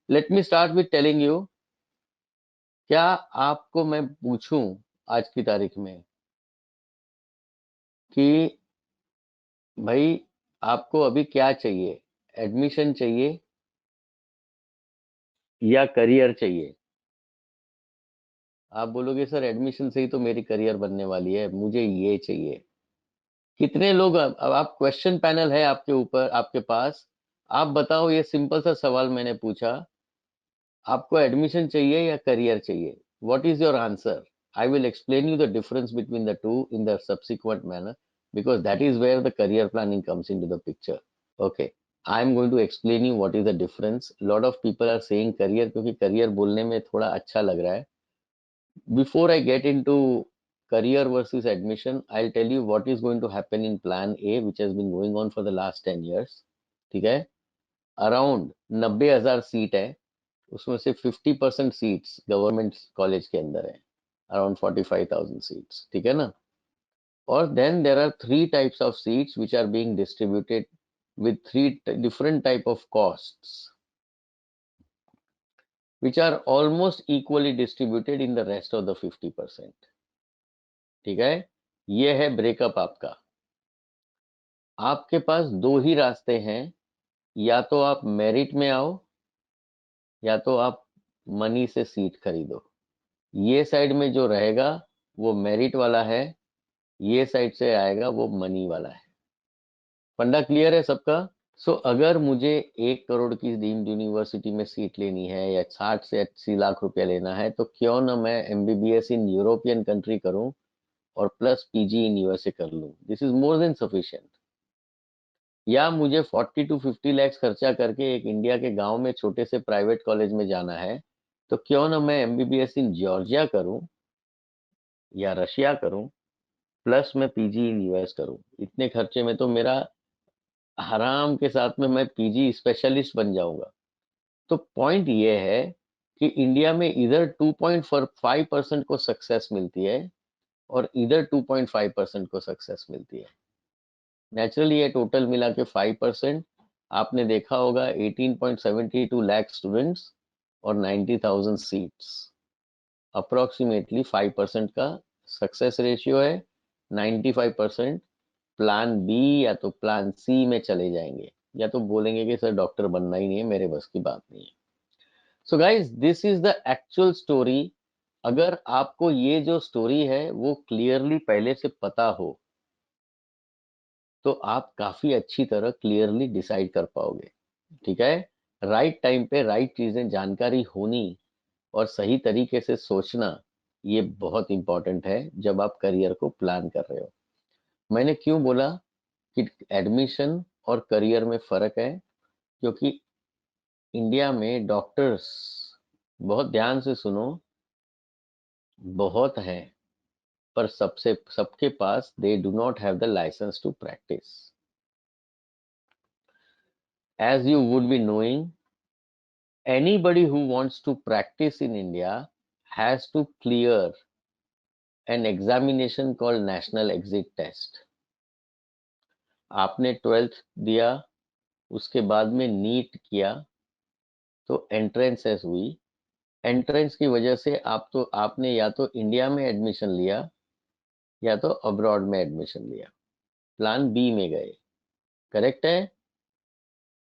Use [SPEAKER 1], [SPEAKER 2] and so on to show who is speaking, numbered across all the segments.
[SPEAKER 1] Let me start with telling you, क्या आपको मैं पूछूं आज की तारीख में कि भाई आपको अभी क्या चाहिए, एडमिशन चाहिए या करियर चाहिए? आप बोलोगे सर एडमिशन से ही तो मेरी करियर बनने वाली है, मुझे ये चाहिए। कितने लोग, अब आप क्वेश्चन पैनल है आपके ऊपर, आपके पास, आप बताओ, ये सिंपल सा सवाल मैंने पूछा, आपको एडमिशन चाहिए या करियर चाहिए? What is your answer? I will explain you the difference between the two in the subsequent manner, because that is where the career planning comes into the picture. Okay, I am going to explain you what is the difference. Lot of people are saying career क्योंकि career बोलने में थोड़ा अच्छा लग रहा है. Before I get into career versus admission, I'll tell you what is going to happen in plan A, which has been going on for the last 10 years. ठीक है, अराउंड 90,000 सीट है, उसमें से 50% सीट्स गवर्नमेंट कॉलेज के अंदर है, around 45,000 seats, ठीक है ना? और then there are 3 types of seats which are being distributed with 3 different type of costs which are almost equally distributed in the rest of the 50%. ठीक है, ये है ब्रेकअप आपका। आपके पास दो ही रास्ते हैं, या तो आप मेरिट में आओ या तो आप मनी से सीट खरीदो। ये साइड में जो रहेगा वो मेरिट वाला है, ये साइड से आएगा वो मनी वाला है। फंडा क्लियर है सबका? सो अगर मुझे 1 करोड़ की डीम्ड यूनिवर्सिटी में सीट लेनी है या 60 से 80 लाख रुपया लेना है, तो क्यों ना मैं एमबीबीएस इन यूरोपियन कंट्री करूं और प्लस पीजी इन यूएसए कर लूं। This is more than sufficient. या मुझे 40 टू 50 लाख खर्चा करके एक इंडिया के गांव में छोटे से प्राइवेट कॉलेज में जाना है, तो क्यों ना मैं एमबीबीएस इन जॉर्जिया करूं या रशिया करूं, प्लस मैं पीजी इन यूएस करूं। इतने खर्चे में तो मेरा आराम के साथ में मैं पीजी स्पेशलिस्ट बन जाऊंगा। तो पॉइंट ये है कि इंडिया में इधर 2.5% को सक्सेस मिलती है और इधर 2.5% को सक्सेस मिलती है। नेचुरली ये टोटल मिला के 5%। आपने देखा होगा 18.72 लाख स्टूडेंट्स और 90,000 सीट्स, अप्रोक्सीमेटली 5% का सक्सेस रेशियो है। 95% प्लान बी या तो प्लान सी में चले जाएंगे, या तो बोलेंगे कि सर डॉक्टर बनना ही नहीं है, मेरे बस की बात नहीं है। So guys, this is the actual story. अगर आपको ये जो स्टोरी है वो क्लियरली पहले से पता हो तो आप काफी अच्छी तरह क्लियरली डिसाइड कर पाओगे। ठीक है, राइट टाइम पे राइट चीजें, जानकारी होनी और सही तरीके से सोचना, ये बहुत इंपॉर्टेंट है जब आप करियर को प्लान कर रहे हो। मैंने क्यों बोला कि एडमिशन और करियर में फर्क है? क्योंकि इंडिया में डॉक्टर्स, बहुत ध्यान से सुनो, बहुत हैं, पर सबके पास they do not have the licence to practise. As you would be knowing, anybody who wants to practice in India has to clear an examination called National Exit Test. आपने 12th दिया, उसके बाद में नीट किया, तो entrances हुई। Entrance की वजह से आपने या तो इंडिया में एडमिशन लिया या तो अब्रॉड में एडमिशन लिया, प्लान बी में गए। करेक्ट है?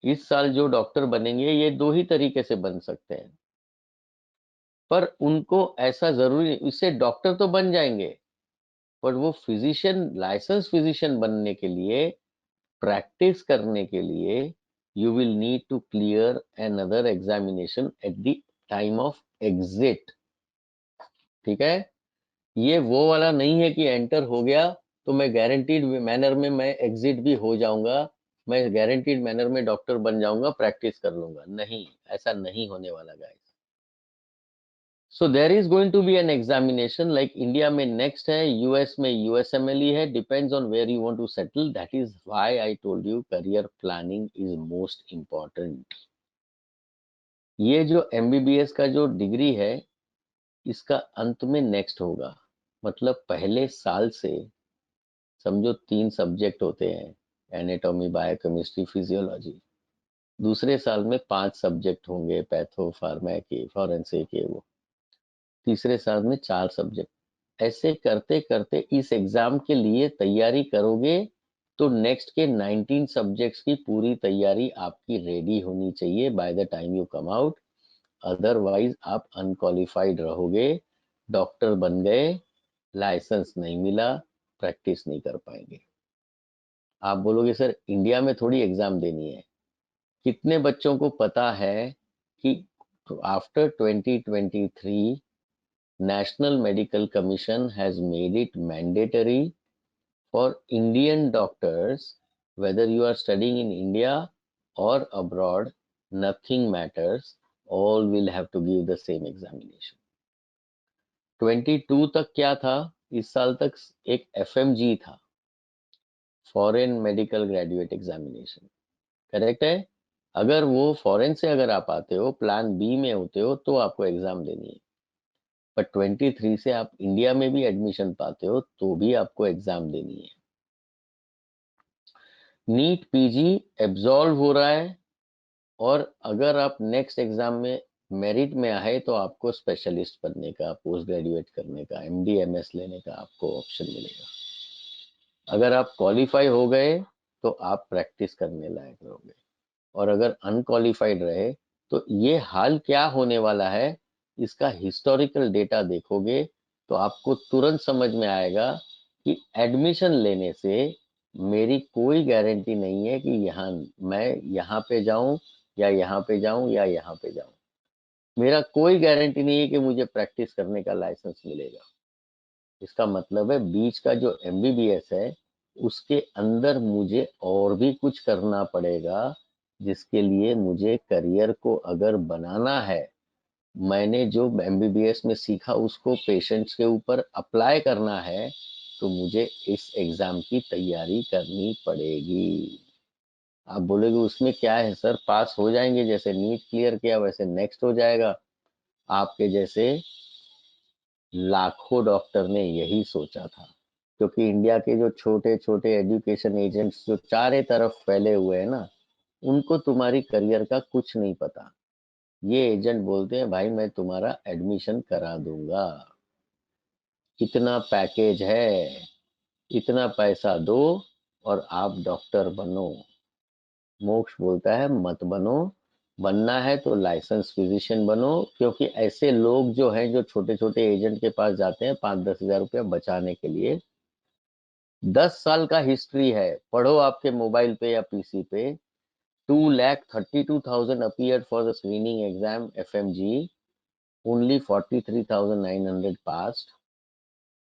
[SPEAKER 1] इस साल जो डॉक्टर बनेंगे ये दो ही तरीके से बन सकते हैं, पर उनको ऐसा जरूरी, इससे डॉक्टर तो बन जाएंगे, पर वो फिजिशियन, लाइसेंस फिजिशियन बनने के लिए, प्रैक्टिस करने के लिए, you will need to clear another examination at the time of exit. ठीक है, ये वो वाला नहीं है कि एंटर हो गया तो मैं गारंटीड मैनर में मैं एग्जिट भी हो जाऊंगा, मैं गारंटीड मैनर में डॉक्टर बन जाऊंगा, प्रैक्टिस कर लूंगा। नहीं, ऐसा नहीं होने वाला guys. So there is going to be an examination, like India में नेक्स्ट है, यूएस में यूएसएमएलई है, depends on where you want to settle. That is why I told you career planning is most important. ये जो MBBS का जो degree है, इसका अंत में नेक्स्ट होगा, मतलब पहले साल से समझो 3 सब्जेक्ट होते हैं, एनाटॉमी, बायोकेमिस्ट्री, फिजियोलॉजी। दूसरे साल में 5 सब्जेक्ट होंगे, पैथो, फार्मा के, फॉरेंसिक के, वो तीसरे साल में 4 सब्जेक्ट। ऐसे करते करते इस एग्जाम के लिए तैयारी करोगे तो नेक्स्ट के 19 सब्जेक्ट्स की पूरी तैयारी आपकी रेडी होनी चाहिए by the time you come out. Otherwise आप अनक्वालिफाइड रहोगे, डॉक्टर बन गए, लाइसेंस नहीं मिला, प्रैक्टिस नहीं कर पाएंगे। आप बोलोगे सर इंडिया में थोड़ी एग्जाम देनी है। कितने बच्चों को पता है कि after 2023 National Medical Commission has made it mandatory for Indian doctors, whether you are studying in India or abroad, nothing matters, all will have to give the same examination. 22 तक क्या था, इस साल तक एक FMG था, foreign medical graduate examination, correct है। अगर वो फॉरेन से अगर आप आते हो, प्लान बी में होते हो, तो आपको एग्जाम देनी है। पर 23 से आप इंडिया में भी एडमिशन पाते हो तो भी आपको एग्जाम देनी है। नीट पीजी एब्जॉल्व हो रहा है, और अगर आप नेक्स्ट एग्जाम में मेरिट में आए तो आपको स्पेशलिस्ट बनने का, पोस्ट ग्रेजुएट करने का, MD MS लेने का आपको ऑप्शन मिलेगा। अगर आप क्वालिफाई हो गए तो आप प्रैक्टिस करने लायक रहोगे, और अगर अनक्वालिफाइड रहे तो ये हाल क्या होने वाला है, इसका हिस्टोरिकल डेटा देखोगे तो आपको तुरंत समझ में आएगा कि एडमिशन लेने से मेरी कोई गारंटी नहीं है कि मैं यहाँ पे जाऊं या यहाँ पे जाऊं या यहाँ पे जाऊं। मेरा कोई गारंटी नहीं है कि मुझे प्रैक्टिस करने का लाइसेंस मिलेगा। इसका मतलब है बीच का जो MBBS है उसके अंदर मुझे और भी कुछ करना पड़ेगा, जिसके लिए मुझे करियर को अगर बनाना है, मैंने जो MBBS में सीखा उसको पेशेंट्स के ऊपर अप्लाई करना है, तो मुझे इस एग्जाम की तैयारी करनी पड़ेगी। आप बोलोगे उसमें क्या है सर, पास हो जाएंगे, जैसे नीट क्लियर किया वैसे नेक्स्ट हो जाएगा। आपके जैसे लाखों डॉक्टर ने यही सोचा था, क्योंकि इंडिया के जो छोटे छोटे एजुकेशन एजेंट्स जो चारे तरफ फैले हुए हैं ना, उनको तुम्हारी करियर का कुछ नहीं पता। ये एजेंट बोलते हैं भाई मैं तुम्हारा एडमिशन करा दूंगा, इतना पैकेज है, इतना पैसा दो और आप डॉक्टर बनो। मोक्ष बोलता है मत बनो, बनना है तो लाइसेंस फिजिशियन बनो, क्योंकि ऐसे लोग जो हैं जो छोटे छोटे एजेंट के पास जाते हैं 5-10 हजार रुपया बचाने के लिए, 10 साल का हिस्ट्री है, पढ़ो आपके मोबाइल पे या PC पे। 2,32,000 appeared for the screening exam FMG, only 43,900 passed,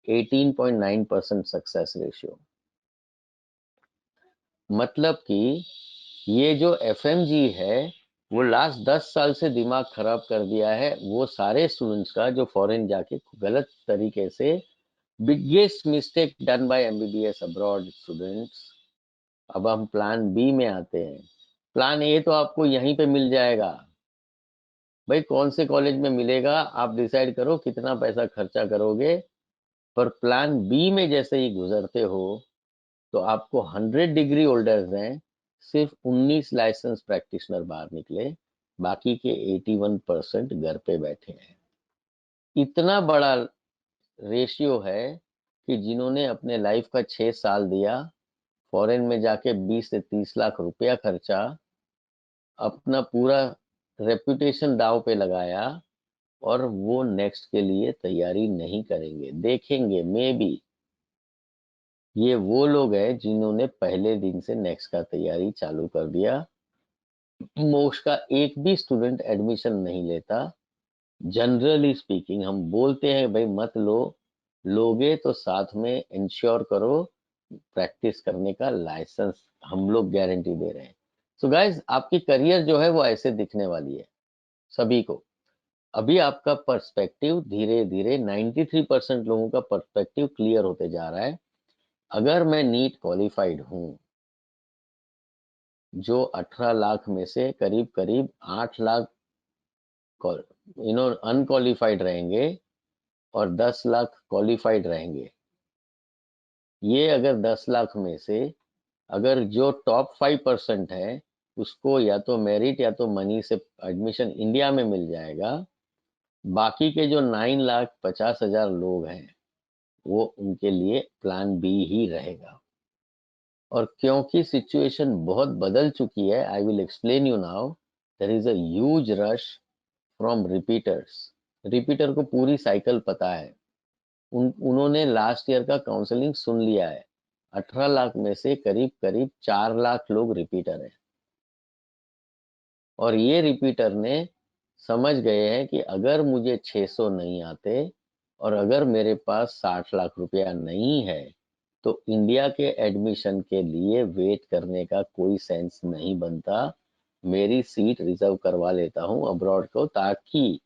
[SPEAKER 1] 18.9% success ratio. मतलब कि ये जो FMG है वो लास्ट 10 साल से दिमाग खराब कर दिया है वो सारे स्टूडेंट्स का जो फॉरेन जाके गलत तरीके से, biggest mistake done by MBBS abroad students. अब हम प्लान बी में आते हैं। प्लान ए तो आपको यहीं पे मिल जाएगा, भाई कौन से कॉलेज में मिलेगा आप डिसाइड करो, कितना पैसा खर्चा करोगे। पर प्लान बी में जैसे ही गुजरते हो तो आपको 100 डिग्री होल्डर्स हैं, सिर्फ 19 लाइसेंस प्रैक्टिशनर बाहर निकले, बाकी के 81% घर पे बैठे हैं। इतना बड़ा रेशियो है कि जिन्होंने अपने लाइफ का 6 साल दिया, फॉरेन में जाके 20 से 30 लाख रुपया खर्चा, अपना पूरा रेपुटेशन दांव पे लगाया, और वो नेक्स्ट के लिए तैयारी नहीं करेंगे, देखेंगे मे बी। ये वो लोग हैं जिन्होंने पहले दिन से नेक्स्ट का तैयारी चालू कर दिया। मोक्ष का एक भी स्टूडेंट एडमिशन नहीं लेता। जनरली स्पीकिंग हम बोलते हैं भाई मत लो, लोगे तो साथ में इंश्योर करो प्रैक्टिस करने का लाइसेंस, हम लोग गारंटी दे रहे हैं। सो गाइस आपकी करियर जो है वो ऐसे दिखने वाली है सभी को। अभी आपका पर्सपेक्टिव धीरे धीरे 93% लोगों का पर्सपेक्टिव क्लियर होते जा रहा है। अगर मैं नीट क्वालिफाइड हूं, जो 18 लाख में से करीब करीब 8 लाख अनक्वालिफाइड रहेंगे और 10 लाख क्वालिफाइड रहेंगे। ये अगर 10 लाख में से अगर जो टॉप 5% है उसको या तो मेरिट या तो मनी से एडमिशन इंडिया में मिल जाएगा। बाकी के जो 9,50,000 लोग हैं वो उनके लिए प्लान बी ही रहेगा। और क्योंकि सिचुएशन बहुत बदल चुकी है, I will explain you now, there is a huge rush from repeaters. Repeater को पूरी साइकिल पता है, उन्होंने लास्ट ईयर का काउंसलिंग सुन लिया है। 18 लाख में से करीब करीब 4 लाख लोग रिपीटर हैं। और ये रिपीटर ने समझ गए हैं कि अगर मुझे 600 नहीं आते और अगर मेरे पास 60 लाख रुपया नहीं है तो इंडिया के एडमिशन के लिए वेट करने का कोई सेंस नहीं बनता। मेरी सीट रिजर्व करवा लेता हूँ अब्रॉड को, ताकि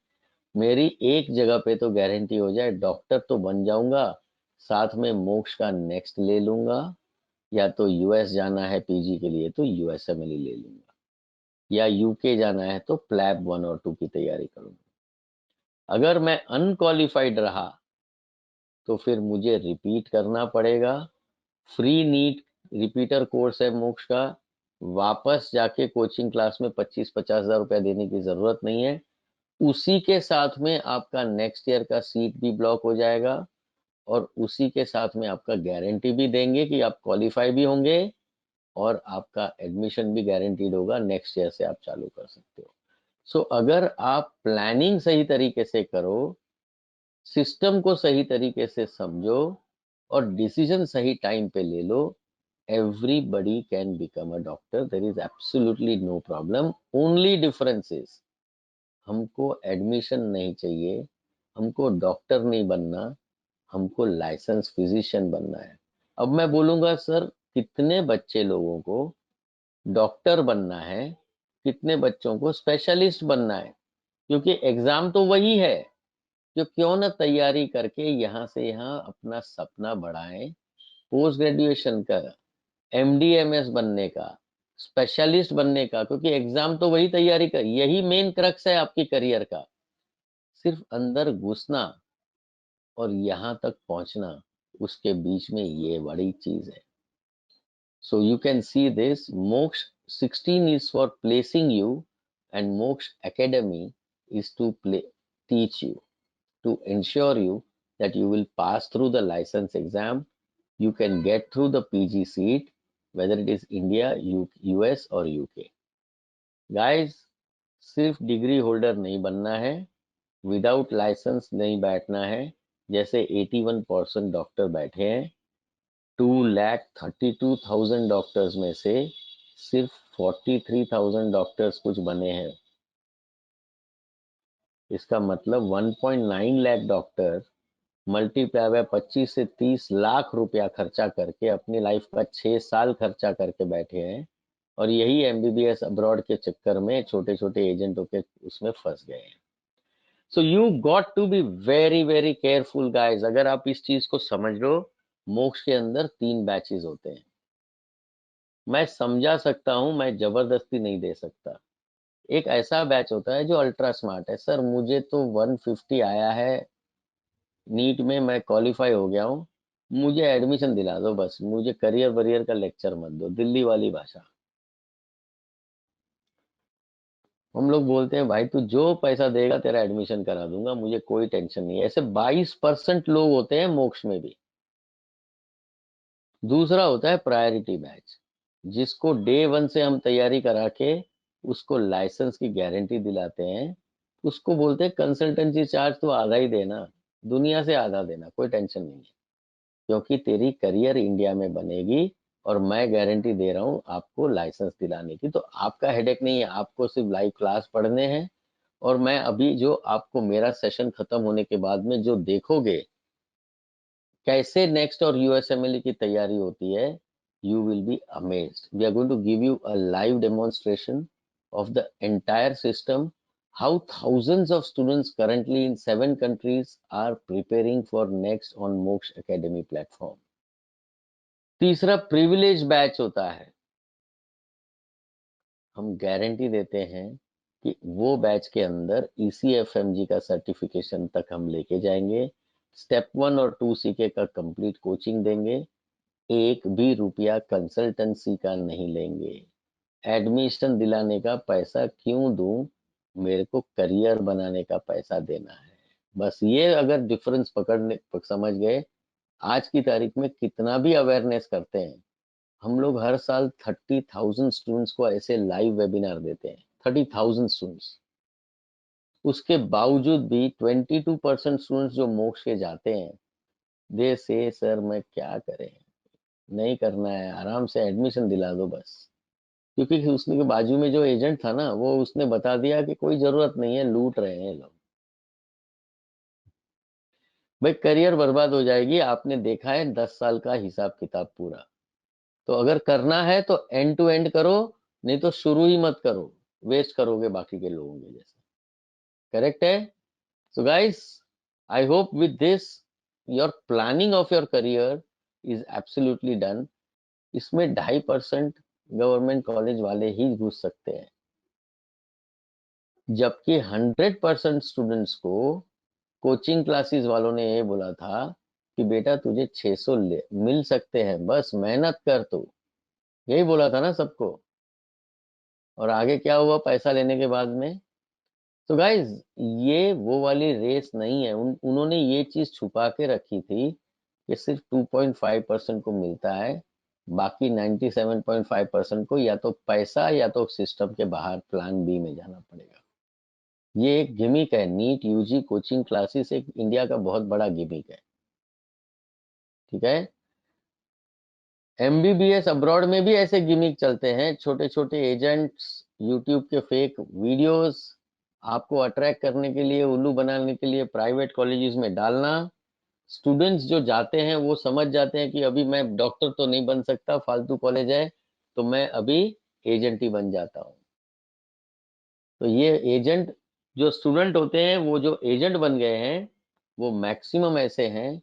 [SPEAKER 1] मेरी एक जगह पे तो गारंटी हो जाए, डॉक्टर तो बन जाऊंगा, साथ में मोक्ष का नेक्स्ट ले लूंगा, या तो यूएस जाना है पीजी के लिए तो यूएसएमएल ले लूंगा, या यूके जाना है तो प्लैब 1 और 2 की तैयारी करूंगा। अगर मैं अनक्वालिफाइड रहा तो फिर मुझे रिपीट करना पड़ेगा। फ्री नीट रिपीटर कोर्स है मोक्ष का, वापस जाके कोचिंग क्लास में 25-50 हजार रुपया देने की जरूरत नहीं है। उसी के साथ में आपका नेक्स्ट ईयर का सीट भी ब्लॉक हो जाएगा और उसी के साथ में आपका गारंटी भी देंगे कि आप क्वालिफाई भी होंगे और आपका एडमिशन भी गारंटीड होगा, नेक्स्ट ईयर से आप चालू कर सकते हो। सो अगर आप प्लानिंग सही तरीके से करो, सिस्टम को सही तरीके से समझो और डिसीजन सही टाइम पे ले लो, everybody can become a doctor, there is absolutely no problem. Only difference is हमको एडमिशन नहीं चाहिए, हमको डॉक्टर नहीं बनना, हमको लाइसेंस फिजिशियन बनना है। अब मैं बोलूंगा सर कितने बच्चे लोगों को डॉक्टर बनना है, कितने बच्चों को स्पेशलिस्ट बनना है, क्योंकि एग्जाम तो वही है। जो क्यों ना तैयारी करके यहाँ से यहाँ अपना सपना बढ़ाएं, पोस्ट ग्रेजुएशन का, एमडीएमएस बनने का, स्पेशलिस्ट बनने का, क्योंकि एग्जाम तो वही तैयारी कर, यही मेन क्रक्स है आपकी करियर का। सिर्फ अंदर घुसना और यहाँ तक पहुंचना, उसके बीच में ये बड़ी चीज है। So you can see this, MOKSH 16 is for placing you and MOKSH Academy is to teach you, to ensure you that you will pass through the license exam, you can get through the PG seat, whether it is India, US or UK. Guys, सिर्फ degree holder नहीं बनना है, without licence नहीं बैठना है, जैसे 81% doctor बैठे हैं। 2,32,000 डॉक्टर्स में से सिर्फ 43,000 डॉक्टर्स कुछ बने हैं। इसका मतलब 1.9 लाख डॉक्टर मल्टीप्लाई बाय 25 से 30 लाख रुपया खर्चा करके अपनी लाइफ का 6 साल खर्चा करके बैठे हैं, और यही एमबीबीएस अब्रॉड के चक्कर में छोटे छोटे एजेंटों के उसमें फंस गए हैं। So you got to be very very careful guys. अगर आप इस चीज को समझ लो, मोक्ष के अंदर 3 बैचेस होते हैं। मैं समझा सकता हूं, मैं जबरदस्ती नहीं दे सकता। एक ऐसा बैच होता है जो अल्ट्रा स्मार्ट है, सर मुझे तो 150 आया है नीट में, मैं क्वालिफाई हो गया हूँ, मुझे एडमिशन दिला दो बस, मुझे करियर वरियर का लेक्चर मत दो, दिल्ली वाली भाषा। हम लोग बोलते हैं भाई तू जो पैसा देगा तेरा एडमिशन करा दूंगा, मुझे कोई टेंशन नहीं है। ऐसे 22% लोग होते हैं मोक्ष में भी। दूसरा होता है प्रायोरिटी बैच, जिसको डे 1 से हम तैयारी करा के उसको लाइसेंस की गारंटी दिलाते हैं। उसको बोलते हैं कंसल्टेंसी चार्ज तो आधा ही देना, दुनिया से आधा देना, कोई टेंशन नहीं है, क्योंकि तेरी करियर इंडिया में बनेगी और मैं गारंटी दे रहा हूँ आपको लाइसेंस दिलाने की। तो आपका हेडेक नहीं है, आपको सिर्फ लाइव क्लास पढ़ने हैं। और मैं अभी जो आपको मेरा सेशन खत्म होने के बाद में जो देखोगे कैसे नेक्स्ट और यूएसएमएल की तैयारी होती है, you will be amazed. We are going to give you a live demonstration of the entire system, how thousands of students currently in 7 countries are preparing for next on MOKSH Academy platform. तीसरा privilege batch होता है, हम guarantee देते हैं कि वो batch के अंदर ECFMG का सर्टिफिकेशन तक हम लेके जाएंगे, स्टेप 1 और 2 सीके का कंप्लीट कोचिंग देंगे, एक भी रुपया कंसल्टेंसी का नहीं लेंगे। एडमिशन दिलाने का पैसा क्यों दूं, मेरे को करियर बनाने का पैसा देना है। बस ये अगर डिफरेंस पकड़ने समझ गए, आज की तारीख में कितना भी अवेयरनेस करते हैं हम लोग, हर साल 30,000 स्टूडेंट्स को ऐसे लाइव वेबिनार देते हैं, 30,000 स्टूडेंट्स। उसके बावजूद भी 22% स्टूडेंट्स जो मोक्ष के जाते हैं, दे से सर मैं क्या करें, नहीं करना है, आराम से एडमिशन दिला दो बस। क्योंकि उसके बाजू में जो एजेंट था ना, वो उसने बता दिया कि कोई जरूरत नहीं है, लूट रहे हैं लोग। भाई करियर बर्बाद हो जाएगी, आपने देखा है 10 साल का हिसाब किताब पूरा। तो अगर करना है तो एंड टू एंड करो, नहीं तो शुरू ही मत करो, वेस्ट करोगे बाकी के लोगों के जैसे। करेक्ट है? So guys, I hope with this your planning of your career is absolutely done. इसमें 2.5% गवर्नमेंट कॉलेज वाले ही घुस सकते हैं, जबकि 100% स्टूडेंट्स को कोचिंग क्लासेस वालों ने ये बोला था कि बेटा तुझे 600 मिल सकते हैं, बस मेहनत कर तू। यही बोला था ना सबको। और आगे क्या हुआ पैसा लेने के बाद में? तो गाइज, ये वो वाली रेस नहीं है। उन्होंने ये चीज छुपा के रखी थी कि सिर्फ 2.5% को मिलता है, बाकी 97.5% को या तो पैसा या तो सिस्टम के बाहर प्लान बी में जाना पड़ेगा। ये एक गिमिक है। नीट यूजी कोचिंग क्लासेस एक इंडिया का बहुत बड़ा गिमिक है। ठीक है? एमबीबीएस अब्रॉड में भी ऐसे गिमिक चलते हैं, छोटे छोटे एजेंट्स, यूट्यूब के फेक वीडियोस, आपको अट्रैक्ट करने के लिए, उल्लू बनाने के लिए प्राइवेट कॉलेजेस में डालना। स्टूडेंट्स जो जाते हैं वो समझ जाते हैं कि अभी मैं डॉक्टर तो नहीं बन सकता, फालतू कॉलेज है, तो मैं अभी एजेंट ही बन जाता हूँ। तो ये एजेंट जो स्टूडेंट होते हैं, वो जो एजेंट बन गए हैं, वो मैक्सिमम ऐसे हैं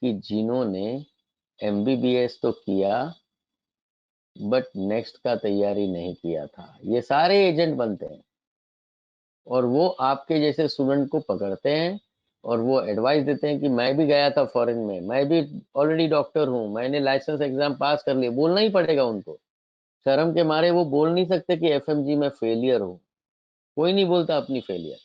[SPEAKER 1] कि जिन्होंने एमबीबीएस तो किया बट नेक्स्ट का तैयारी नहीं किया था, ये सारे एजेंट बनते हैं। और वो आपके जैसे स्टूडेंट को पकड़ते हैं और वो एडवाइस देते हैं कि मैं भी गया था फॉरेन में, मैं भी ऑलरेडी डॉक्टर हूँ, मैंने लाइसेंस एग्जाम पास कर लिया। बोलना ही पड़ेगा उनको, शर्म के मारे वो बोल नहीं सकते कि एफएमजी में फेलियर हूँ। कोई नहीं बोलता अपनी फेलियर।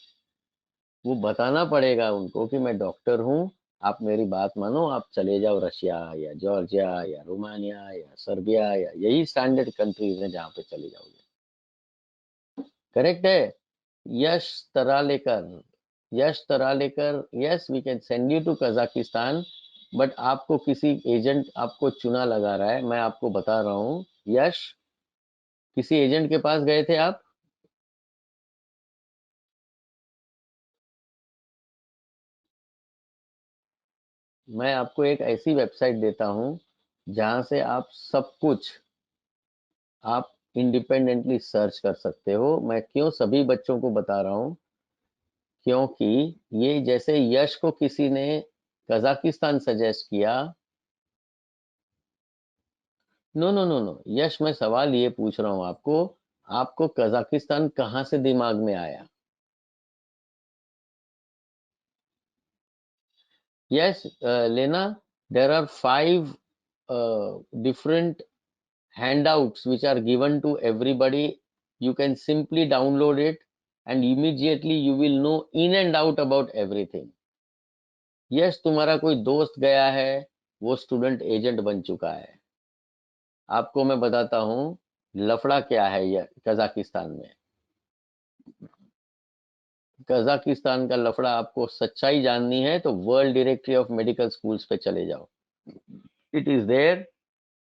[SPEAKER 1] वो बताना पड़ेगा उनको कि मैं डॉक्टर हूँ, आप मेरी बात मानो, आप चले जाओ रशिया या जॉर्जिया या रोमानिया या सर्बिया, या यही स्टैंडर्ड कंट्रीज हैं जहाँ पे चले जाओगे। करेक्ट है? Yash Taralekar, Yash Taralekar, yes we can send you to Kazakhstan, but आपको किसी एजेंट आपको चुना लगा रहा है। मैं आपको बता रहा हूँ यश, किसी एजेंट के पास गए थे आप? मैं आपको एक ऐसी वेबसाइट देता हूँ जहां से आप सब कुछ आप इंडिपेंडेंटली सर्च कर सकते हो। मैं क्यों सभी बच्चों को बता रहा हूँ, क्योंकि ये जैसे यश को किसी ने कजाकिस्तान सजेस्ट किया। नो नो नो नो यश, मैं सवाल ये पूछ रहा हूँ आपको, आपको कजाकिस्तान कहाँ से दिमाग में आया? यस, लेना, there are 5 different handouts which are given to everybody. You can simply download it and immediately you will know in and out about everything. Yes, तुम्हारा कोई दोस्त गया है, वो स्टूडेंट एजेंट बन चुका है। आपको मैं बताता हूँ लफड़ा क्या है ये कजाकिस्तान में। कजाकिस्तान का लफड़ा, आपको सच्चाई जाननी है तो world directory of medical schools पे चले जाओ, इट इज देयर।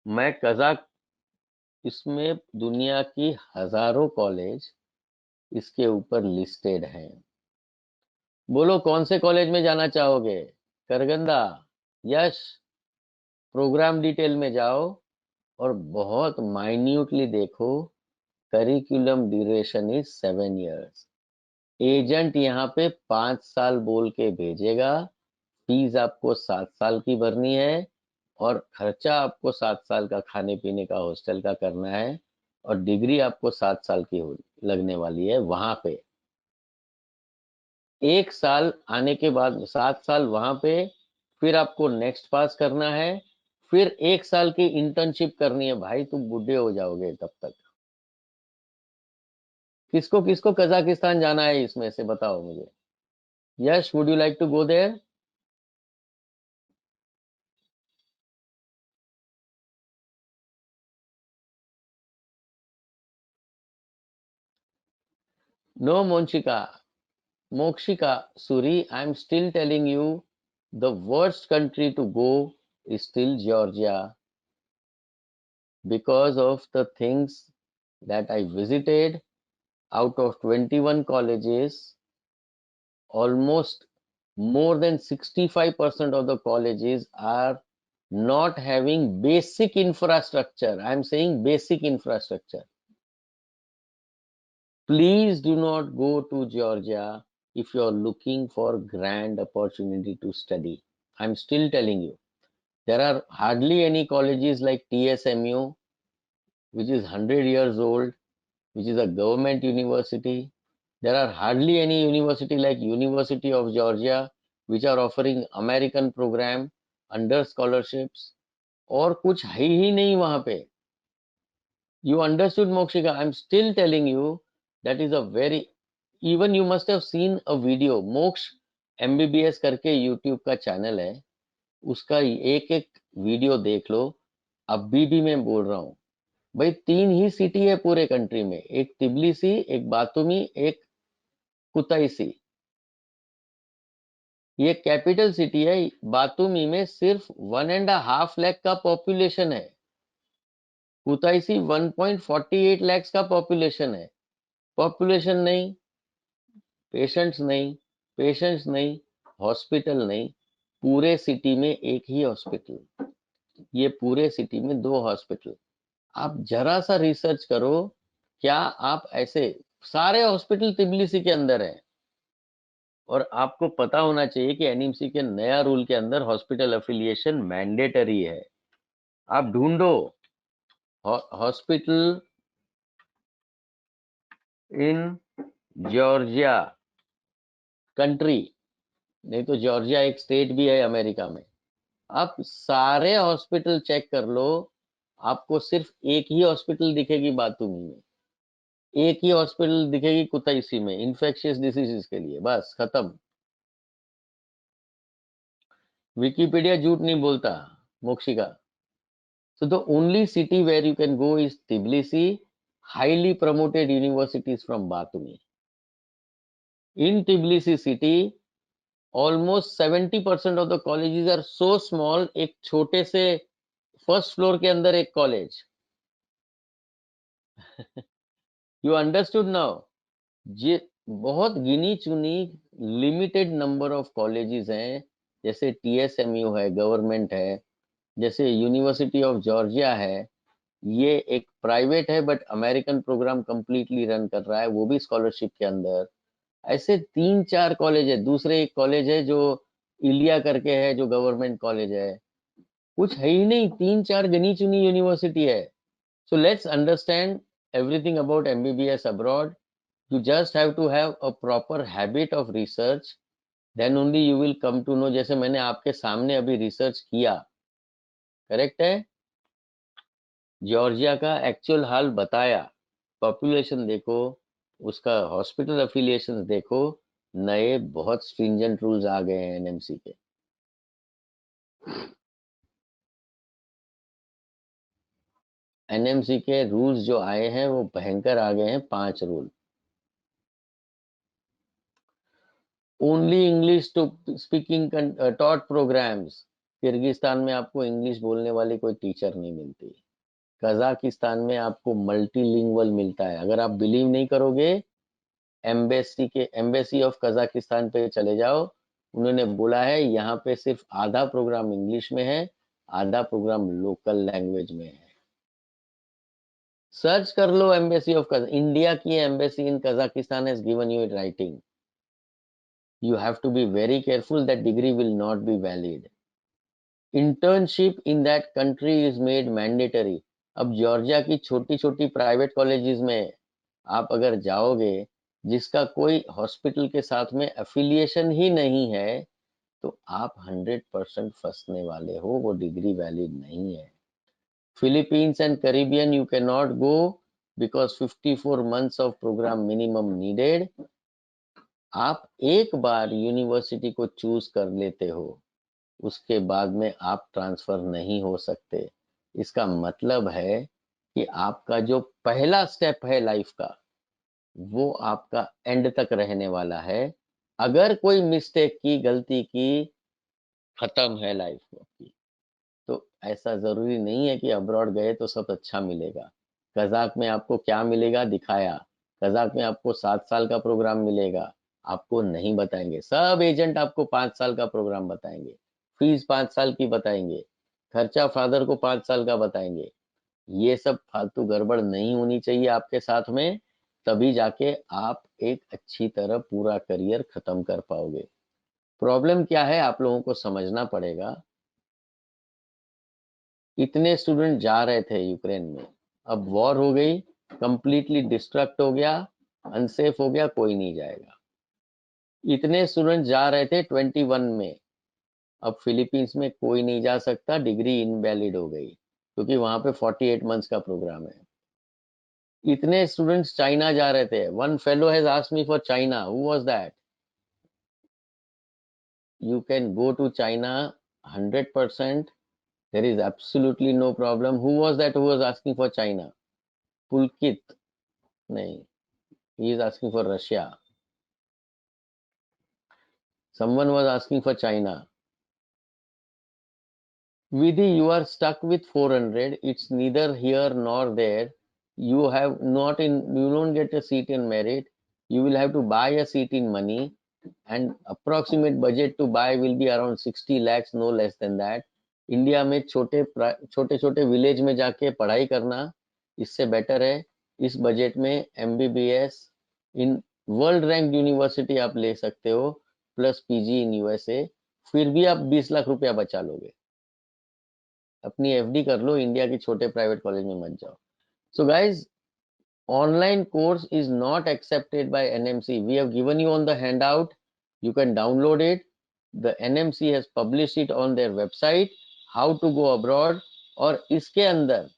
[SPEAKER 1] मैं कजाक इसमें दुनिया की हजारों कॉलेज इसके ऊपर लिस्टेड हैं। बोलो कौन से कॉलेज में जाना चाहोगे? करगंदा? यश, प्रोग्राम डिटेल में जाओ और बहुत माइन्यूटली देखो। Curriculum duration is 7 years। Agent यहाँ पे 5 साल बोल के भेजेगा, फीस आपको 7 साल की भरनी है, और खर्चा आपको 7 साल का खाने पीने का हॉस्टल का करना है, और डिग्री आपको 7 साल की लगने वाली है वहां पे। 1 साल आने के बाद 7 साल वहां पे, फिर आपको नेक्स्ट पास करना है, फिर 1 साल की इंटर्नशिप करनी है। भाई तुम बूढ़े हो जाओगे तब तक। किसको किसको कजाकिस्तान जाना है इसमें से बताओ मुझे। Yash, would you like to go there? No Monshika, Mokshika, Suri, I'm still telling you the worst country to go is still Georgia because of the things that I visited. Out of 21 colleges, almost more than 65% of the colleges are not having basic infrastructure. I'm saying basic infrastructure. Please do not go to Georgia if you're looking for grand opportunity to study. I'm still telling you. There are hardly any colleges like TSMU, which is 100 years old, which is a government university. There are hardly any university like University of Georgia, which are offering American program under scholarships. और कुछ है ही नहीं वहां पे. You understood, Mokshika? I'm still telling you that is a very, even you must have seen a video. मोक्ष MBBS करके YouTube का channel है, उसका एक एक वीडियो देख लो. अभी भी मैं बोल रहा हूँ भाई, 3 ही सिटी है पूरे कंट्री में, एक तिबलिसी, एक बातुमी, एक कुताइसी. ये कैपिटल सिटी है. बातुमी में सिर्फ 1.5 लाख का पॉपुलेशन है. कुताइसी 1.48 लाख का पॉपुलेशन है. पॉपुलेशन नहीं, पेशेंट्स नहीं, पेशेंट्स नहीं, हॉस्पिटल नहीं. पूरे सिटी में एक ही हॉस्पिटल, ये पूरे सिटी में 2 हॉस्पिटल. आप जरा सा रिसर्च करो, क्या आप ऐसे सारे हॉस्पिटल तिबलिसी के अंदर है. और आपको पता होना चाहिए कि एनएमसी के नया रूल के अंदर हॉस्पिटल एफिलिएशन मैंडेटरी है. आप ढूंढो हॉस्पिटल इन जॉर्जिया कंट्री, नहीं तो जॉर्जिया एक स्टेट भी है अमेरिका में. आप सारे हॉस्पिटल चेक कर लो, आपको सिर्फ एक ही हॉस्पिटल दिखेगी बातूमी में, एक ही हॉस्पिटल दिखेगी कुतैसी में इन्फेक्शियस डिसीजेस के लिए. बस खत्म. विकिपीडिया झूठ नहीं बोलता, मोक्षिका. So the only city where you can go is Tbilisi, highly promoted universities from Batumi. In Tbilisi city, almost 70% of the colleges are so small, एक छोटे से फर्स्ट फ्लोर के अंदर एक कॉलेज. You understood now? ये बहुत गिनी चुनी limited number of colleges हैं, जैसे TSMU है, गवर्नमेंट है, जैसे यूनिवर्सिटी ऑफ जॉर्जिया है, ये एक प्राइवेट है but American program completely run कर रहा है, वो भी स्कॉलरशिप के अंदर. ऐसे 3-4 कॉलेज है. दूसरे एक कॉलेज है जो इलिया करके है, जो गवर्नमेंट कॉलेज है. कुछ है ही नहीं, 3-4 गिनी चुनी यूनिवर्सिटी है. So let's understand everything about MBBS abroad. You just have to have a proper habit of research, then only you will come to know. जैसे मैंने आपके सामने अभी रिसर्च किया, करेक्ट है, जॉर्जिया का एक्चुअल हाल बताया. पॉपुलेशन देखो, उसका हॉस्पिटल एफिलिएशंस देखो, नए बहुत स्ट्रिंजेंट रूल्स आ गए हैं एनएमसी के. एनएमसी के रूल्स जो आए हैं वो भयंकर आ गए हैं. 5 rule. Only English to speaking taught programs. Kyrgyzstan में आपको इंग्लिश बोलने वाली कोई टीचर नहीं मिलती. कजाकिस्तान में आपको मल्टीलिंगुअल मिलता है. अगर आप बिलीव नहीं करोगे, एम्बेसी ऑफ कजाकिस्तान पे चले जाओ. उन्होंने बोला है यहाँ पे सिर्फ आधा प्रोग्राम इंग्लिश में है, आधा प्रोग्राम लोकल लैंग्वेज में है. सर्च कर लो एम्बेसी ऑफ इंडिया की embassy in Kazakhstan has given you it writing. You have to be very careful, that degree will not be valid. Internship in that country is made mandatory. अब Georgia की छोटी छोटी private colleges में आप अगर जाओगे, जिसका कोई हॉस्पिटल के साथ में एफिलिएशन ही नहीं है, तो आप 100% फंसने वाले हो. वो डिग्री वैलिड नहीं है. Philippines and Caribbean you can not go because 54 months of program minimum needed, आप एक बार यूनिवर्सिटी को चूज कर लेते हो, उसके बाद में आप ट्रांसफर नहीं हो सकते। इसका मतलब है कि आपका जो पहला स्टेप है लाइफ का, वो आपका एंड तक रहने वाला है। अगर कोई मिस्टेक की, गलती की, खत्म है लाइफ आपकी। तो ऐसा जरूरी नहीं है कि अब्रॉड गए तो सब अच्छा मिलेगा। कजाक में आपको क्या मिलेगा दिखाया, कजाक में आपको 7 साल का प्रोग्राम मिलेगा, आपको नहीं बताएंगे। सब एजेंट आपको 5 साल का प्रोग्राम बताएंगे, फीस 5 साल की बताएंगे, खर्चा फादर को 5 साल का बताएंगे। ये सब फालतू गड़बड़ नहीं होनी चाहिए आपके साथ में, तभी जाके आप एक अच्छी तरह पूरा करियर खत्म कर पाओगे। प्रॉब्लम क्या है आप लोगों को समझना पड़ेगा। इतने स्टूडेंट जा रहे थे यूक्रेन में, अब वॉर हो गई, कंप्लीटली डिस्ट्रक्ट हो गया, अनसेफ हो गया, कोई नहीं जाएगा। इतने स्टूडेंट जा रहे थे 21 में, अब फिलीपींस में कोई नहीं जा सकता, डिग्री इनवैलिड हो गई, क्योंकि वहां पे 48 मंथ्स का प्रोग्राम है। इतने स्टूडेंट्स चाइना जा रहे थे, one fellow has asked me for China, who was that? You can go to China 100%, there is absolutely no problem. Who was that who was asking for China? Pulkit? नहीं, he is asking for Russia. Someone was asking for China. Vidhi, you are stuck with 400. It's neither here nor there. You have not in, you don't get a seat in merit. You will have to buy a seat in money, and approximate budget to buy will be around 60 lakhs, no less than that. India में छोटे छोटे छोटे village में जाके पढ़ाई करना इससे better है। इस बजट में MBBS in world rank university आप ले सकते हो, प्लस पीजी इन यूएसए, फिर भी आप 20 लाख रुपया बचा लोगे। अपनी एफडी कर लो, इंडिया के छोटे प्राइवेट कॉलेज में मत जाओ। So guys, online course is not accepted by NMC. We have given you on the handout, you can download it. The NMC has published it on their website, how to go abroad। और इसके अंदर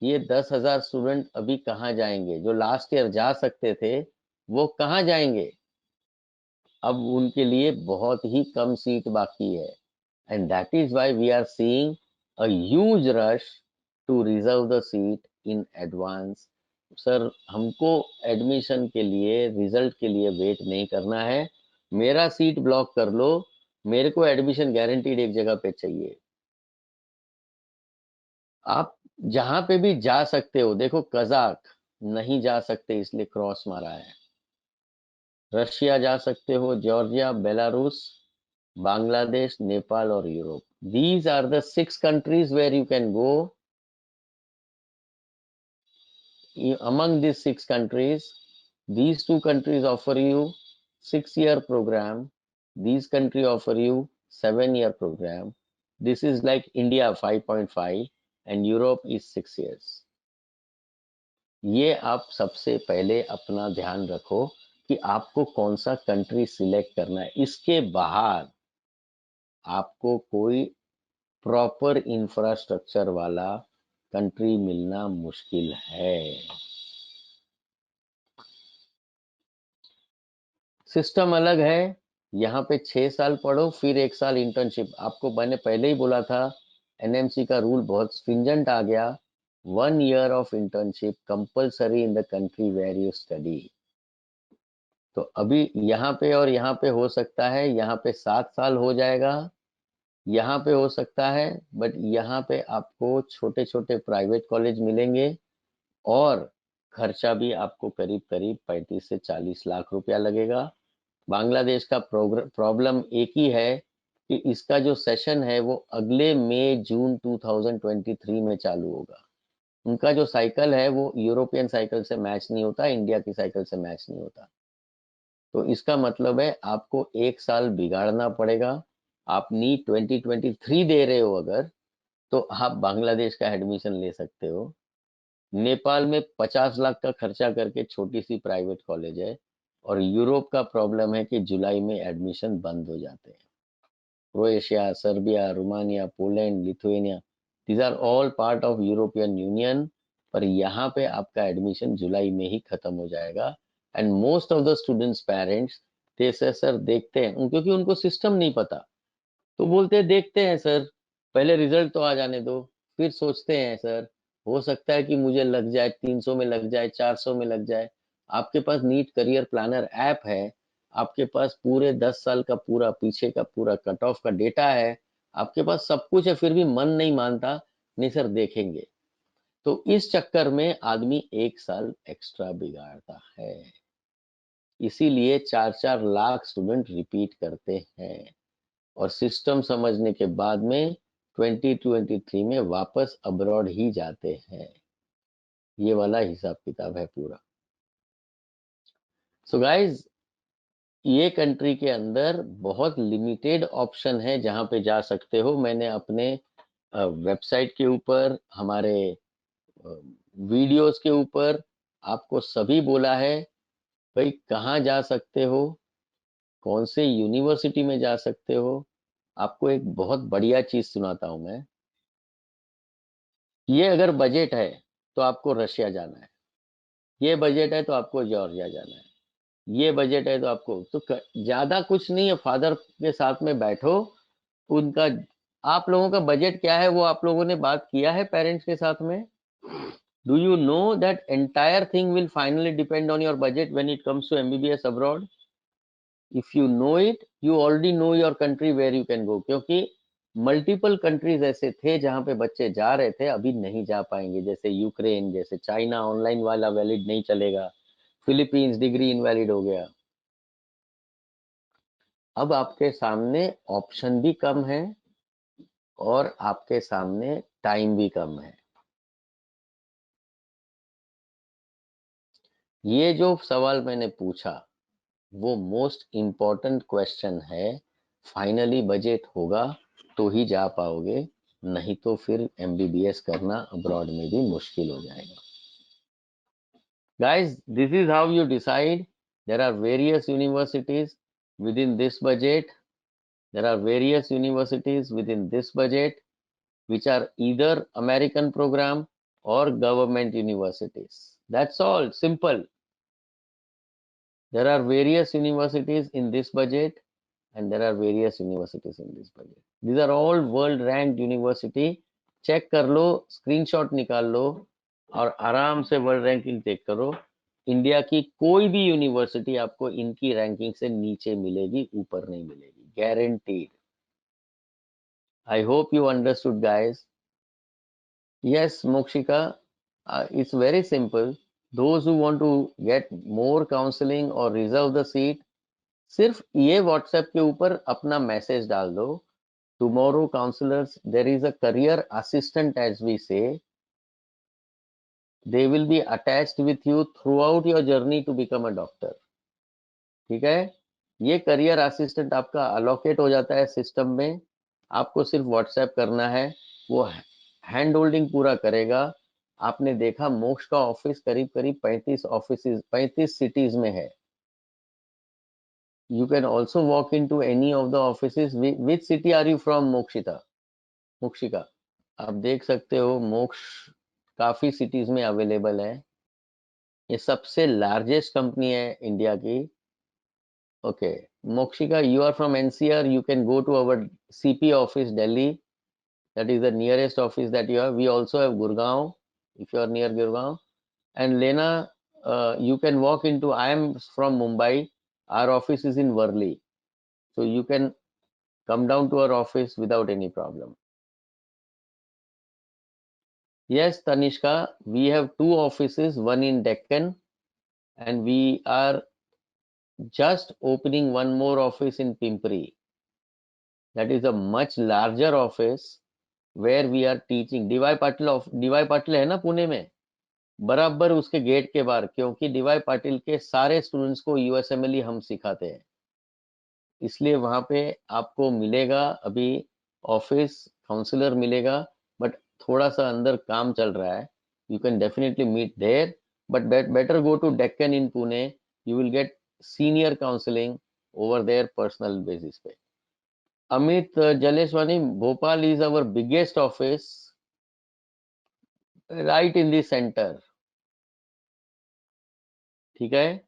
[SPEAKER 1] ये 10,000 student अभी कहाँ जाएंगे? जो last year जा सकते थे वो कहाँ जाएंगे? अब उनके लिए बहुत ही कम सीट बाकी है, and that is why we are seeing a huge rush to reserve the seat in advance। Sir, हमको एडमिशन के लिए, रिजल्ट के लिए वेट नहीं करना है, मेरा सीट ब्लॉक कर लो, मेरे को एडमिशन गारंटीड एक जगह पे चाहिए। आप जहां पे भी जा सकते हो, देखो कजाक नहीं जा सकते इसलिए क्रॉस मारा है, रशिया जा सकते हो, जॉर्जिया, बेलारूस, बांग्लादेश, नेपाल और Europe. These are the 6 countries where you can go। Among these 6 countries, these 2 countries offer you 6-year program, these country offer you 7-year program। This is like India 5.5 and Europe is 6 years। ये आप सबसे पहले अपना ध्यान रखो कि आपको कौन सा कंट्री सिलेक्ट करना है। इसके बाहर आपको कोई प्रॉपर इंफ्रास्ट्रक्चर वाला कंट्री मिलना मुश्किल है। सिस्टम अलग है, यहाँ पे 6 साल पढ़ो, फिर 1 साल इंटर्नशिप। आपको मैंने पहले ही बोला था, एनएमसी का रूल बहुत स्ट्रिंजेंट आ गया, 1 year of internship compulsory in the country where you study. तो अभी यहाँ पे और यहाँ पे हो सकता है, यहाँ पे 7 साल हो जाएगा, यहाँ पे हो सकता है, बट यहाँ पे आपको छोटे छोटे प्राइवेट कॉलेज मिलेंगे और खर्चा भी आपको करीब करीब 35 से 40 लाख रुपया लगेगा। बांग्लादेश का प्रॉब्लम एक ही है कि इसका जो सेशन है वो अगले मई जून 2023 में चालू होगा। उनका जो साइकिल है वो यूरोपियन साइकिल से मैच नहीं होता, इंडिया की साइकिल से मैच नहीं होता। तो इसका मतलब है आपको 1 साल बिगाड़ना पड़ेगा। आप नीट 2023 दे रहे हो अगर, तो आप बांग्लादेश का एडमिशन ले सकते हो। नेपाल में 50 लाख का खर्चा करके छोटी सी प्राइवेट कॉलेज है, और यूरोप का प्रॉब्लम है कि जुलाई में एडमिशन बंद हो जाते हैं। Croatia, Serbia, Romania, Poland, Lithuania, these are all part of European Union, पर यहाँ पे आपका एडमिशन जुलाई में ही खत्म हो जाएगा। And most of the students parents दे से सर देखते हैं, क्योंकि उनको सिस्टम नहीं पता, तो बोलते हैं देखते हैं सर, पहले रिजल्ट तो आ जाने दो, फिर सोचते हैं सर, हो सकता है कि मुझे लग जाए, 300 में लग जाए, 400 में लग जाए। आपके पास नीट करियर प्लानर ऐप है, आपके पास पूरे 10 साल का पूरा पीछे का पूरा कट ऑफ का डेटा है, आपके पास सब कुछ है, फिर भी मन नहीं मानता, नहीं सर देखेंगे। तो इस चक्कर में आदमी 1 साल एक्स्ट्रा बिगाड़ता है, इसीलिए 4-4 लाख स्टूडेंट रिपीट करते हैं, और सिस्टम समझने के बाद में 2023 में वापस अब्रॉड ही जाते हैं। ये वाला हिसाब किताब है पूरा। सो गाइज, ये कंट्री के अंदर बहुत लिमिटेड ऑप्शन है जहां पे जा सकते हो। मैंने अपने वेबसाइट के ऊपर, हमारे वीडियोस के ऊपर आपको सभी बोला है, भाई कहाँ जा सकते हो, कौन से यूनिवर्सिटी में जा सकते हो। आपको एक बहुत बढ़िया चीज सुनाता हूं मैं। ये अगर बजट है तो आपको रशिया जाना है, ये बजट है तो आपको जॉर्जिया जाना है, ये बजट है तो आपको तो ज्यादा कुछ नहीं है, फादर के साथ में बैठो, उनका, आप लोगों का बजट क्या है वो आप लोगों ने बात किया है पेरेंट्स के साथ में? Do you know that entire thing will finally depend on your budget when it comes to MBBS abroad? If you know it, you already know your country where you can go, क्योंकि multiple countries ऐसे थे जहां पे बच्चे जा रहे थे, अभी नहीं जा पाएंगे, जैसे यूक्रेन, जैसे चाइना ऑनलाइन वाला वैलिड नहीं चलेगा, फिलीपींस डिग्री इनवैलिड हो गया। अब आपके सामने ऑप्शन भी कम है और आपके सामने टाइम भी कम है। ये जो सवाल मैंने पूछा वो मोस्ट इम्पोर्टेंट क्वेश्चन है। फाइनली बजट होगा तो ही जा पाओगे, नहीं तो फिर एमबीबीएस करना अब्रॉड में भी मुश्किल हो जाएगा। Guys, this is how you decide. There are various universities within this budget, there are various universities within this budget which are either American program or government universities. That's all simple. There are various universities in this budget and there are various universities in this budget. These are all world ranked university. Check कर लो, screenshot निकाल लो और आराम से world ranking check करो। India की कोई भी यूनिवर्सिटी आपको इनकी रैंकिंग से नीचे मिलेगी, ऊपर नहीं मिलेगी, guaranteed. I hope you understood, guys. Yes, Mokshika, it's very simple. Those who want to get more counseling or reserve the seat, सिर्फ ये WhatsApp के ऊपर अपना मैसेज डाल दो, tomorrow counselors, there is a career assistant as we say, they will be attached with you throughout your journey to become a doctor. ठीक है, ये करियर असिस्टेंट आपका अलोकेट हो जाता है सिस्टम में, आपको सिर्फ व्हाट्सएप करना है, वो हैंड होल्डिंग पूरा करेगा। आपने देखा मोक्ष का ऑफिस करीब करीब 35 ऑफिस 35 सिटीज में है। You can also walk in to any of the office. Which city are you from Mokshita, Mokshika? आप देख सकते हो मोक्ष काफी सिटीज में अवेलेबल है, ये सबसे लार्जेस्ट कंपनी है इंडिया की। Okay, Mokshika, you are from NCR. You can go to our CP office, Delhi. That is the nearest office that you have. We also have Gurgaon, if you are near Gurgaon. And Lena, you can walk into, I am from Mumbai. Our office is in Worli. So you can come down to our office without any problem. Yes, Tanishka, we have two offices, one in Deccan, and we are just opening one more office in Pimpri. That is a much larger office where we are teaching। DY Patil है ना पुणे में, बराबर उसके gate के बाहर, क्योंकि D Y Patil के सारे स्टूडेंट्स को यूएसएमएल हम सिखाते हैं, इसलिए वहां पे आपको मिलेगा अभी ऑफिस, काउंसलर मिलेगा, बट थोड़ा सा अंदर काम चल रहा है। You can definitely meet there, but better go to Deccan in Pune, you will get senior counselling over there personal basis पे। Amit Jaleshwani, Bhopal is our biggest office. Right in the centre, ठीक है,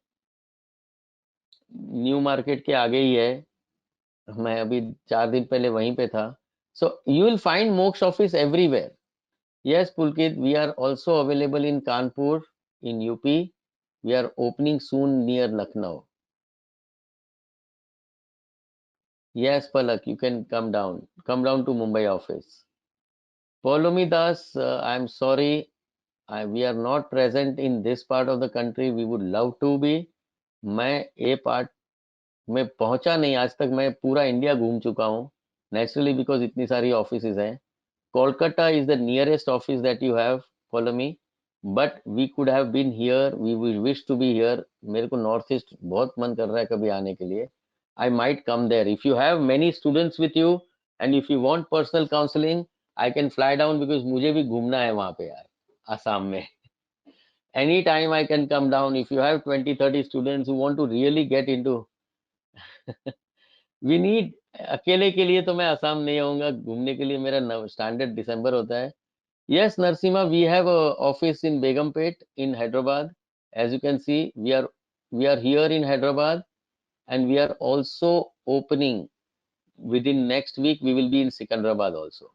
[SPEAKER 1] न्यू मार्केट के आगे ही है। मैं अभी 4 दिन पहले वहीं पे था। So you will find Moksh office everywhere. Yes Pulkit, we are also available in Kanpur, in UP. We are opening soon near Lucknow. Yes, Palak, you can come down. Come down to Mumbai office. Polomi Das, I'm sorry, we are not present in this part of the country. We would love to be. मैं ए part में पहुंचा नहीं आज तक। मैं पूरा India घूम चुका हूँ, नेचुरली बिकॉज इतनी सारी ऑफिसेज हैं। Kolkata is the nearest office that you have, follow me, but we could have been here, we wish to be here. मेरे को नॉर्थ ईस्ट बहुत मन कर रहा है कभी आने के लिए। I might come there. If you have many students with you and if you want personal counseling, I can fly down because मुझे भी घूमना है वहाँ पे यार, आसाम में। Anytime I can come down. If you have 20-30 students who want to really get into we need, अकेले के लिए तो मैं आसाम नहीं आऊंगा घूमने के लिए। मेरा स्टैंडर्ड दिसंबर होता है। Yes, Narsima, we have a office in Begumpet in Hyderabad. As you can see, we are here in Hyderabad, and we are also opening within next week. We will be in Secunderabad also.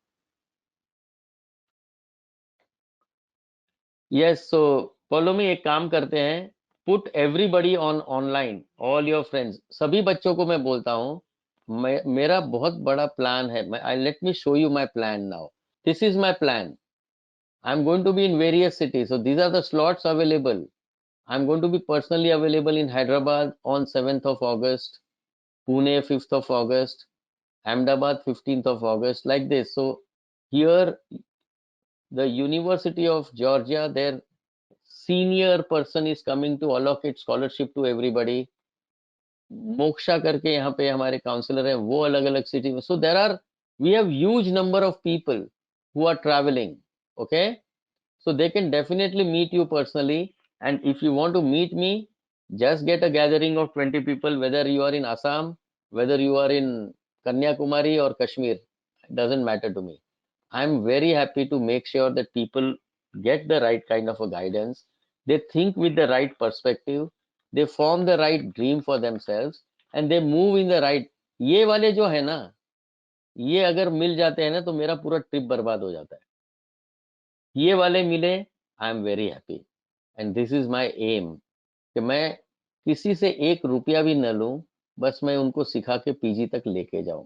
[SPEAKER 1] Yes, so follow me, एक काम करते हैं, put everybody on online, all your friends, सभी बच्चों को मैं बोलता हूँ, मेरा बहुत बड़ा प्लान है। I let me show you my plan now. This is my plan. I'm going to be in various cities, so these are the slots available. I'm going to be personally available in Hyderabad on 7th of August, Pune 5th of August, Ahmedabad 15th of August, like this. So here, the University of Georgia, their senior person is coming to allocate scholarship to everybody. Moksha करके यहाँ पे हमारे counsellor हैं, वो अलग अलग city में। So there are, we have huge number of people who are travelling, okay, so they can definitely meet you personally. And if you want to meet me, just get a gathering of 20 people, whether you are in Assam, whether you are in Kanyakumari or Kashmir, it doesn't matter to me. I'm very happy to make sure that people get the right kind of a guidance, they think with the right perspective, they form the right dream for themselves, and they move in the right। ये वाले जो है ना, ये अगर मिल जाते हैं ना तो मेरा पूरा ट्रिप बर्बाद हो जाता है। ये वाले मिले, I am very happy, and this is my aim, कि मैं किसी से 1 रुपया भी न लूं, बस मैं उनको सिखा के पीजी तक लेके जाऊं।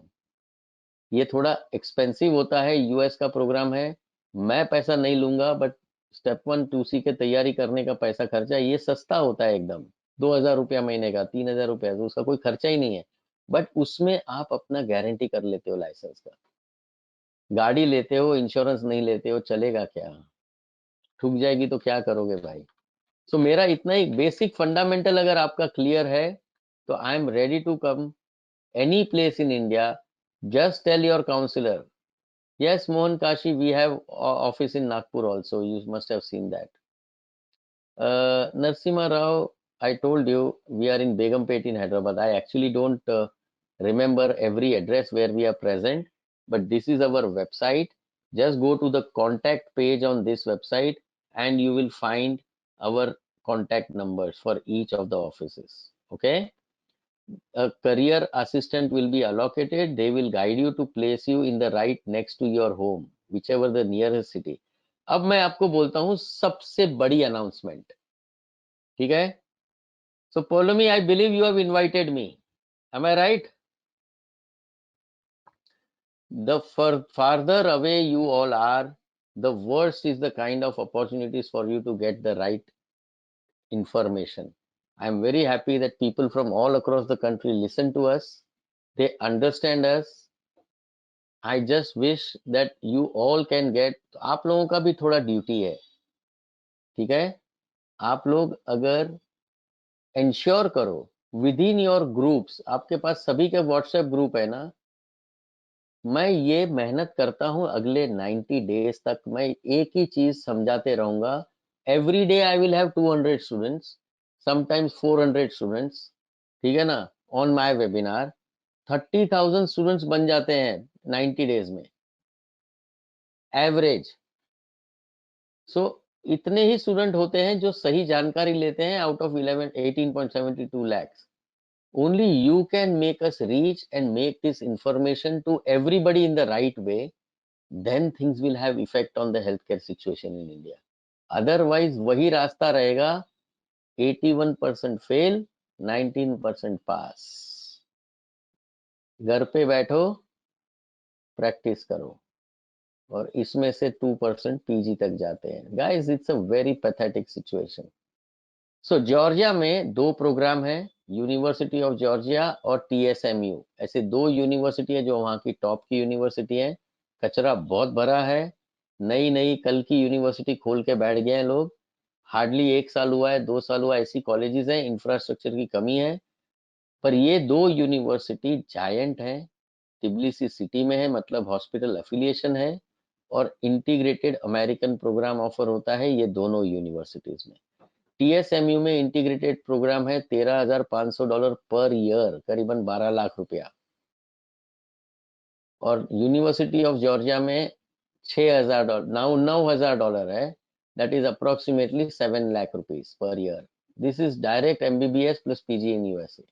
[SPEAKER 1] ये थोड़ा एक्सपेंसिव होता है, यूएस का प्रोग्राम है, मैं पैसा नहीं लूंगा, बट स्टेप 1 2C के तैयारी करने का पैसा खर्चा ये सस्ता होता है एकदम। 2,000 रुपया महीने का, 3,000 रुपया, तो उसका कोई खर्चा ही नहीं है। बट उसमें आप अपना गारंटी कर लेते हो लाइसेंस का। गाड़ी लेते हो, इंश्योरेंस नहीं लेते हो, चलेगा क्या? ठुक जाएगी तो क्या करोगे भाई? सो मेरा इतना ही बेसिक फंडामेंटल अगर आपका क्लियर है, तो I am ready to come any place in India. Just tell your counsellor. Yes, Mohan Kashi, we have office in Nagpur also. You must have seen that. Narsimha Rao, I told you we are in Begumpet in Hyderabad. I actually don't remember every address where we are present, but this is our website. Just go to the contact page on this website and you will find our contact numbers for each of the offices. Okay? A career assistant will be allocated. They will guide you to place you in the right next to your home, whichever the nearest city. अब मैं आपको बोलता हूँ सबसे बड़ी announcement, ठीक है? So Polomi, I believe you have invited me, am I right? The farther away you all are, the worse is the kind of opportunities for you to get the right information. I am very happy that people from all across the country listen to us. They understand us. I just wish that you all can get, आप लोगों का भी थोड़ा duty है, ठीक है? आप लोग अगर इंश्योर करो विद इन योर ग्रुप्स, आपके पास सभी के व्हाट्सएप ग्रुप है ना, मैं ये मेहनत करता हूं अगले 90 डेज तक, मैं एक ही चीज समझाते रहूंगा। Every day I will have 200 students, sometimes 400 students, ठीक है ना, ऑन माय वेबिनार। 30,000 स्टूडेंट्स बन जाते हैं 90 डेज में, एवरेज। सो इतने ही स्टूडेंट होते हैं जो सही जानकारी लेते हैं out of 11 18.72 lakhs. Only you can make us reach and make this information to everybody in the right way. Then things will have effect on the healthcare situation in India. Otherwise वही रास्ता रहेगा, 81% fail, 19% पास. घर पे बैठो, practice करो, और इसमें से 2% पीजी तक जाते हैं. Guys, it's a very pathetic situation. So Georgia में 2 प्रोग्राम है, यूनिवर्सिटी ऑफ जॉर्जिया और टीएसएमयू. ऐसे 2 यूनिवर्सिटी है जो वहाँ की टॉप की यूनिवर्सिटी है. कचरा बहुत भरा है, नई नई कल की यूनिवर्सिटी खोल के बैठ गए हैं लोग. हार्डली 1 साल हुआ है, 2 साल हुआ है, ऐसी कॉलेजेस हैं, इंफ्रास्ट्रक्चर की कमी है. पर ये 2 यूनिवर्सिटी जायंट हैं, तिबलिसी सिटी में है, मतलब हॉस्पिटल एफिलिएशन है, और इंटीग्रेटेड अमेरिकन प्रोग्राम ऑफर होता है ये दोनों यूनिवर्सिटीज में. टीएसएमयू में इंटीग्रेटेड प्रोग्राम है, $13,500 पर ईयर, करीबन 12 लाख रुपया. और यूनिवर्सिटी ऑफ जॉर्जिया में $6,000, $9,000 है. That is approximately 7 lakh rupees per year. This is direct MBBS plus PG in USA.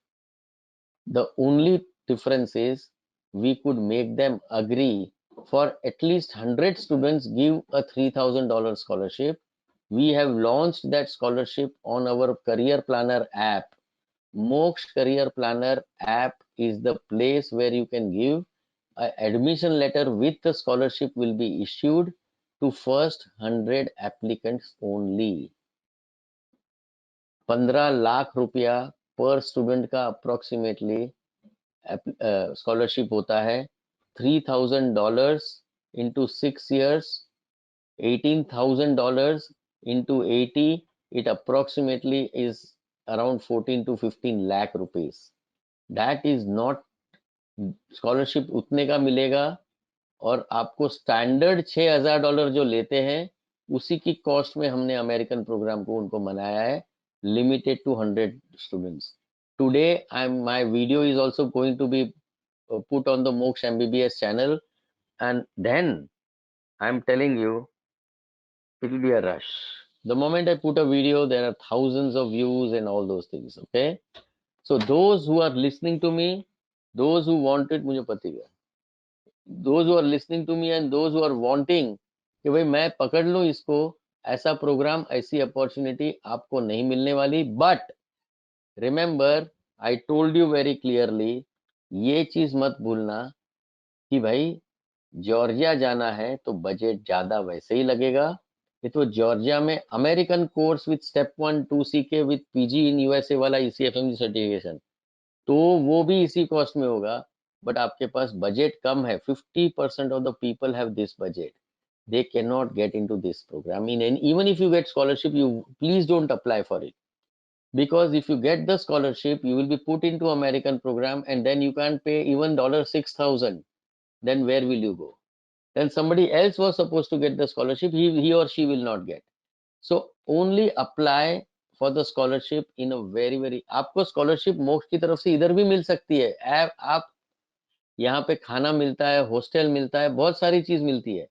[SPEAKER 1] The only difference is we could make them agree for at least 100 students give a $3,000 scholarship. We have launched that scholarship on our career planner app. MOKSH career planner app is the place where you can give an admission letter with the scholarship will be issued to first 100 applicants only. 15 lakh रुपया पर student का approximately scholarship होता है. $3,000 into 6 years, $18,000 into 80, it approximately is around 14 to 15 lakh rupees. That is not scholarship उतने का मिलेगा, और आपको स्टैंडर्ड $6,000 जो लेते हैं उसी की कॉस्ट में हमने अमेरिकन प्रोग्राम को उनको बनाया है, limited to 100 students. Today, my video is also going to be put on the MOKSH MBBS channel, and then I'm telling you, it will be a rush. The moment I put a video, there are thousands of views and all those things. Okay, so those who are listening to me, those who want it, मुझे पता है. Those who are listening to me and those who are wanting कि भाई मैं पकड़ लूं इसको, ऐसा प्रोग्राम, ऐसी अपॉर्चुनिटी आपको नहीं मिलने वाली. But remember, I told you very clearly, ये चीज मत भूलना कि भाई जॉर्जिया जाना है तो बजट ज्यादा वैसे ही लगेगा. ये तो जॉर्जिया में American course with step 1 2 CK with PG in USA वाला ईसीएफएमजी सर्टिफिकेशन, तो वो भी इसी कॉस्ट में होगा. बट आपके पास बजट कम है, 50% of the people have this budget, they cannot get into this program. Even if you get scholarship, you please don't apply for it, because if you get the scholarship you will be put into American program and then you can't pay even $6,000. Then where will you go? Then somebody else was supposed to get the scholarship, he or she will not get. So only apply for the scholarship in a very आपको scholarship मोक्ष की तरफ से इधर भी मिल सकती है. आप यहाँ पे खाना मिलता है, हॉस्टल मिलता है, बहुत सारी चीज मिलती है.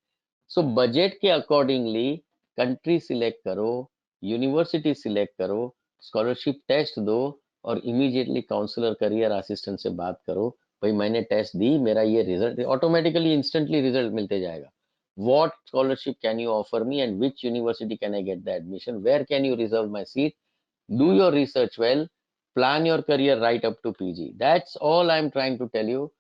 [SPEAKER 1] सो बजट के अकॉर्डिंगली कंट्री सिलेक्ट करो, यूनिवर्सिटी सिलेक्ट करो, स्कॉलरशिप टेस्ट दो, और इमीडिएटली काउंसलर करियर असिस्टेंट से बात करो. भाई मैंने टेस्ट दी, मेरा ये रिजल्ट, ऑटोमेटिकली इंस्टेंटली रिजल्ट मिलते जाएगा. what scholarship can you offer me and which university can I get the admission, where can you reserve my seat? Do your research well, plan your career right up to PG. That's all I'm trying to tell you.